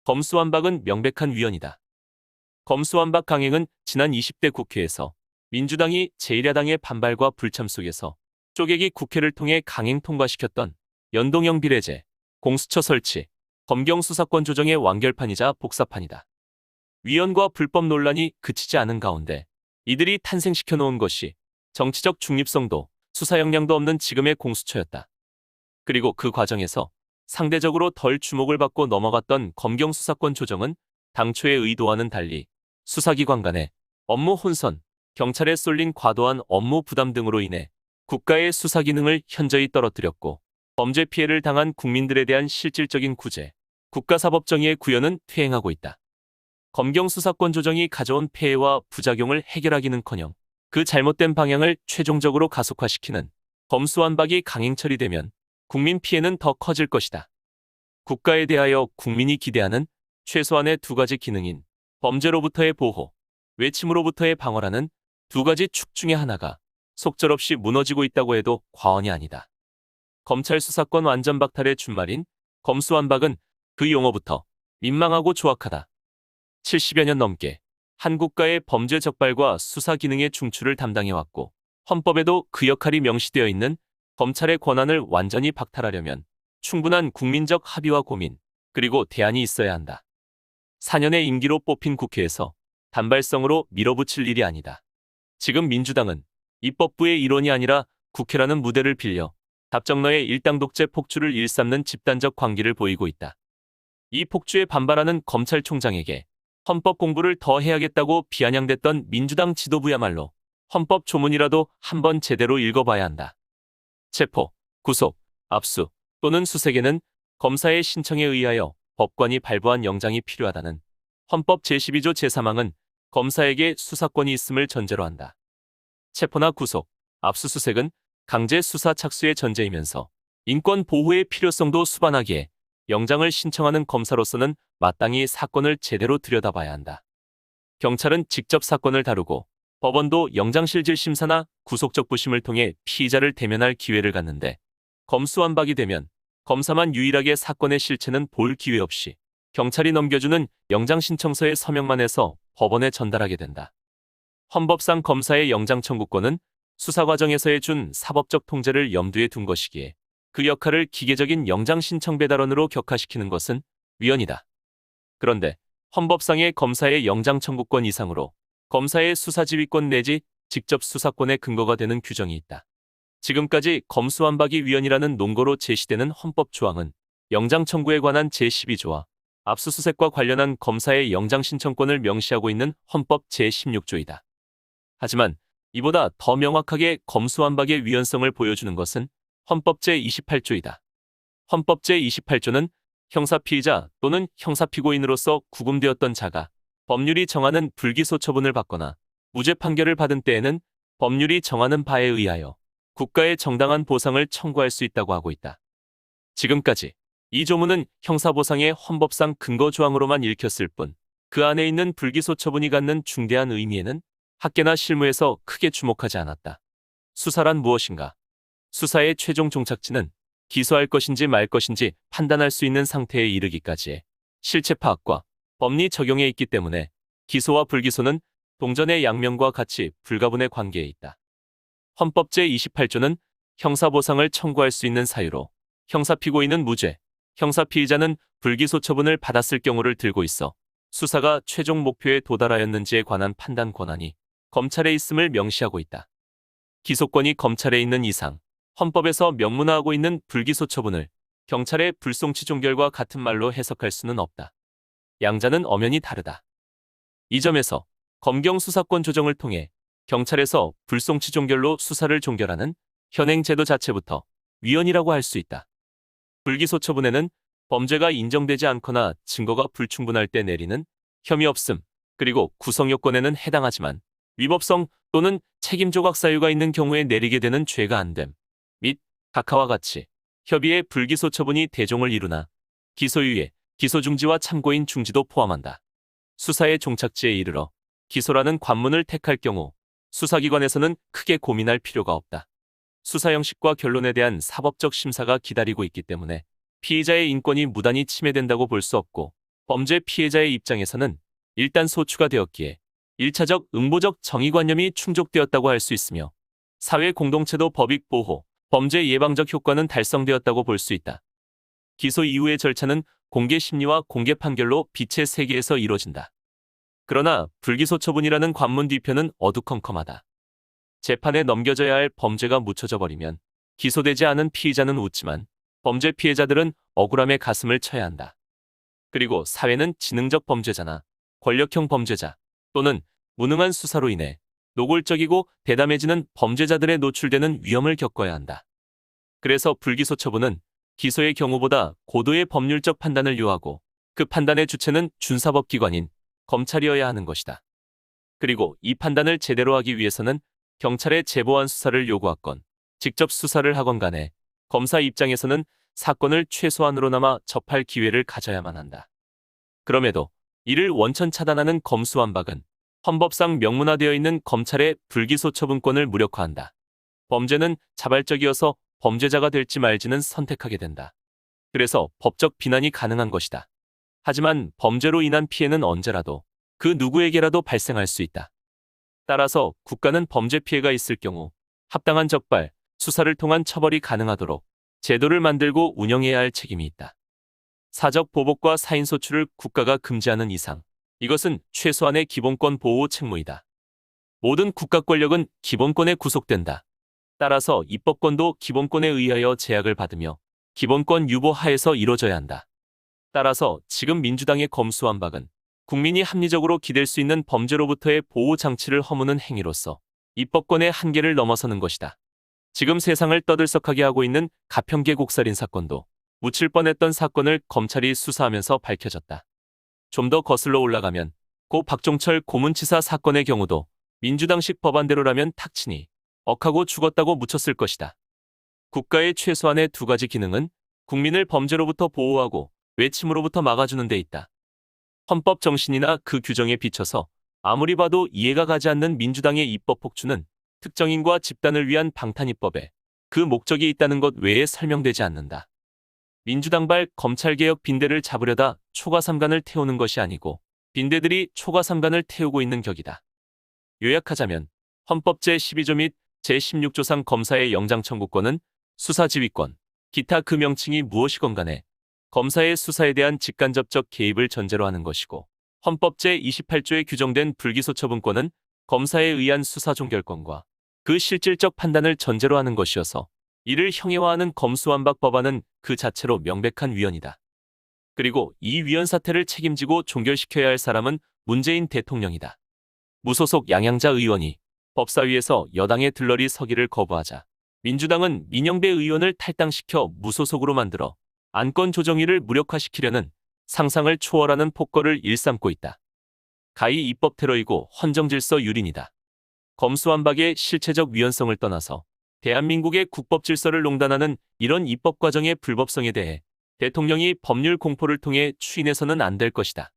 검수완박은 명백한 위헌이다. 검수완박 강행은 지난 20대 국회에서 민주당이 제1야당의 반발과 불참 속에서 쪼개기 국회를 통해 강행 통과시켰던 연동형 비례제, 공수처 설치, 검경 수사권 조정의 완결판이자 복사판이다. 위헌과 불법 논란이 그치지 않은 가운데 이들이 탄생시켜 놓은 것이 정치적 중립성도 수사 역량도 없는 지금의 공수처였다. 그리고 그 과정에서 상대적으로 덜 주목을 받고 넘어갔던 검경 수사권 조정은 당초의 의도와는 달리 수사기관 간의 업무 혼선, 경찰에 쏠린 과도한 업무 부담 등으로 인해 국가의 수사 기능을 현저히 떨어뜨렸고 범죄 피해를 당한 국민들에 대한 실질적인 구제, 국가사법정의의 구현은 퇴행하고 있다. 검경 수사권 조정이 가져온 폐해와 부작용을 해결하기는커녕 그 잘못된 방향을 최종적으로 가속화시키는 검수완박이 강행 처리되면 국민 피해는 더 커질 것이다. 국가에 대하여 국민이 기대하는 최소한의 두 가지 기능인 범죄로부터의 보호, 외침으로부터의 방어라는 두 가지 축 중의 하나가 속절없이 무너지고 있다고 해도 과언이 아니다. 검찰 수사권 완전 박탈의 준말인 검수완박은 그 용어부터 민망하고 조악하다. 70여 년 넘게 한 국가의 범죄 적발과 수사 기능의 중추를 담당해왔고 헌법에도 그 역할이 명시되어 있는 검찰의 권한을 완전히 박탈하려면 충분한 국민적 합의와 고민, 그리고 대안이 있어야 한다. 4년의 임기로 뽑힌 국회에서 단발성으로 밀어붙일 일이 아니다. 지금 민주당은 입법부의 일원이 아니라 국회라는 무대를 빌려 답정너의 일당 독재 폭주를 일삼는 집단적 광기를 보이고 있다. 이 폭주에 반발하는 검찰총장에게 헌법 공부를 더 해야겠다고 비아냥댔던 민주당 지도부야말로 헌법 조문이라도 한번 제대로 읽어봐야 한다. 체포, 구속, 압수 또는 수색에는 검사의 신청에 의하여 법관이 발부한 영장이 필요하다는 헌법 제12조 제3항은 검사에게 수사권이 있음을 전제로 한다. 체포나 구속, 압수수색은 강제 수사 착수의 전제이면서 인권 보호의 필요성도 수반하기에 영장을 신청하는 검사로서는 마땅히 사건을 제대로 들여다봐야 한다. 경찰은 직접 사건을 다루고 법원도 영장실질 심사나 구속적 부심을 통해 피의자를 대면할 기회를 갖는데 검수완박이 되면 검사만 유일하게 사건의 실체는 볼 기회 없이 경찰이 넘겨주는 영장신청서의 서명만 해서 법원에 전달하게 된다. 헌법상 검사의 영장 청구권은 수사 과정에서의 준 사법적 통제를 염두에 둔 것이기에 그 역할을 기계적인 영장신청 배달원으로 격화시키는 것은 위헌이다. 그런데 헌법상의 검사의 영장 청구권 이상으로 검사의 수사지휘권 내지 직접 수사권의 근거가 되는 규정이 있다. 지금까지 검수완박이 위헌이라는 논거로 제시되는 헌법 조항은 영장 청구에 관한 제12조와 압수수색과 관련한 검사의 영장 신청권을 명시하고 있는 헌법 제16조이다. 하지만 이보다 더 명확하게 검수완박의 위헌성을 보여주는 것은 헌법 제28조이다. 헌법 제28조는 형사피의자 또는 형사피고인으로서 구금되었던 자가 법률이 정하는 불기소 처분을 받거나 무죄 판결을 받은 때에는 법률이 정하는 바에 의하여 국가의 정당한 보상을 청구할 수 있다고 하고 있다. 지금까지 이 조문은 형사보상의 헌법상 근거 조항으로만 읽혔을 뿐 그 안에 있는 불기소 처분이 갖는 중대한 의미에는 학계나 실무에서 크게 주목하지 않았다. 수사란 무엇인가? 수사의 최종 종착지는 기소할 것인지 말 것인지 판단할 수 있는 상태에 이르기까지의 실체 파악과 법리 적용에 있기 때문에 기소와 불기소는 동전의 양면과 같이 불가분의 관계에 있다. 헌법 제28조는 형사보상을 청구할 수 있는 사유로 형사피고인은 무죄, 형사피의자는 불기소 처분을 받았을 경우를 들고 있어 수사가 최종 목표에 도달하였는지에 관한 판단 권한이 검찰에 있음을 명시하고 있다. 기소권이 검찰에 있는 이상 헌법에서 명문화하고 있는 불기소 처분을 경찰의 불송치 종결과 같은 말로 해석할 수는 없다. 양자는 엄연히 다르다. 이 점에서 검경 수사권 조정을 통해 경찰에서 불송치 종결로 수사를 종결하는 현행 제도 자체부터 위헌이라고 할 수 있다. 불기소 처분에는 범죄가 인정되지 않거나 증거가 불충분할 때 내리는 혐의 없음, 그리고 구성 요건에는 해당하지만 위법성 또는 책임 조각 사유가 있는 경우에 내리게 되는 죄가 안됨 및 각하와 같이 협의의 불기소 처분이 대종을 이루나 기소유예, 기소중지와 참고인 중지도 포함한다. 수사의 종착지에 이르러 기소라는 관문을 택할 경우 수사기관에서는 크게 고민할 필요가 없다. 수사 형식과 결론에 대한 사법적 심사가 기다리고 있기 때문에 피의자의 인권이 무단히 침해된다고 볼 수 없고 범죄 피해자의 입장에서는 일단 소추가 되었기에 1차적 응보적 정의관념이 충족되었다고 할 수 있으며 사회 공동체도 법익 보호, 범죄 예방적 효과는 달성되었다고 볼 수 있다. 기소 이후의 절차는 공개 심리와 공개 판결로 빛의 세계에서 이루어진다. 그러나 불기소 처분이라는 관문 뒤편은 어두컴컴하다. 재판에 넘겨져야 할 범죄가 묻혀져 버리면 기소되지 않은 피의자는 웃지만 범죄 피해자들은 억울함에 가슴을 쳐야 한다. 그리고 사회는 지능적 범죄자나 권력형 범죄자 또는 무능한 수사로 인해 노골적이고 대담해지는 범죄자들에 노출되는 위험을 겪어야 한다. 그래서 불기소 처분은 기소의 경우보다 고도의 법률적 판단을 요하고 그 판단의 주체는 준사법기관인 검찰이어야 하는 것이다. 그리고 이 판단을 제대로 하기 위해서는 경찰에 제보한 수사를 요구하건 직접 수사를 하건 간에 검사 입장에서는 사건을 최소한으로나마 접할 기회를 가져야만 한다. 그럼에도 이를 원천 차단하는 검수완박은 헌법상 명문화되어 있는 검찰의 불기소 처분권을 무력화한다. 범죄는 자발적이어서 범죄자가 될지 말지는 선택하게 된다. 그래서 법적 비난이 가능한 것이다. 하지만 범죄로 인한 피해는 언제라도 그 누구에게라도 발생할 수 있다. 따라서 국가는 범죄 피해가 있을 경우 합당한 적발, 수사를 통한 처벌이 가능하도록 제도를 만들고 운영해야 할 책임이 있다. 사적 보복과 사인 소추를 국가가 금지하는 이상 이것은 최소한의 기본권 보호 책무이다. 모든 국가 권력은 기본권에 구속된다. 따라서 입법권도 기본권에 의하여 제약을 받으며 기본권 유보 하에서 이루어져야 한다. 따라서 지금 민주당의 검수완박은 국민이 합리적으로 기댈 수 있는 범죄로부터의 보호 장치를 허무는 행위로서 입법권의 한계를 넘어서는 것이다. 지금 세상을 떠들썩하게 하고 있는 가평계 곡살인 사건도 묻힐 뻔했던 사건을 검찰이 수사하면서 밝혀졌다. 좀 더 거슬러 올라가면 고 박종철 고문치사 사건의 경우도 민주당식 법안대로라면 탁치니 억하고 죽었다고 묻혔을 것이다. 국가의 최소한의 두 가지 기능은 국민을 범죄로부터 보호하고 외침으로부터 막아주는 데 있다. 헌법 정신이나 그 규정에 비춰서 아무리 봐도 이해가 가지 않는 민주당의 입법 폭주는 특정인과 집단을 위한 방탄입법에 그 목적이 있다는 것 외에 설명되지 않는다. 민주당발 검찰개혁 빈대를 잡으려다 초과삼간을 태우는 것이 아니고 빈대들이 초과삼간을 태우고 있는 격이다. 요약하자면 헌법 제12조 및 제16조상 검사의 영장 청구권은 수사지휘권, 기타 그 명칭이 무엇이건 간에 검사의 수사에 대한 직간접적 개입을 전제로 하는 것이고 헌법 제28조에 규정된 불기소 처분권은 검사에 의한 수사 종결권과 그 실질적 판단을 전제로 하는 것이어서 이를 형해화하는 검수완박 법안은 그 자체로 명백한 위헌이다. 그리고 이 위헌 사태를 책임지고 종결시켜야 할 사람은 문재인 대통령이다. 무소속 양양자 의원이 법사위에서 여당의 들러리 서기를 거부하자 민주당은 민영배 의원을 탈당시켜 무소속으로 만들어 안건 조정위를 무력화시키려는 상상을 초월하는 폭거를 일삼고 있다. 가히 입법 테러이고 헌정질서 유린이다. 검수완박의 실체적 위헌성을 떠나서 대한민국의 국법 질서를 농단하는 이런 입법 과정의 불법성에 대해 대통령이 법률 공포를 통해 추인해서는 안 될 것이다.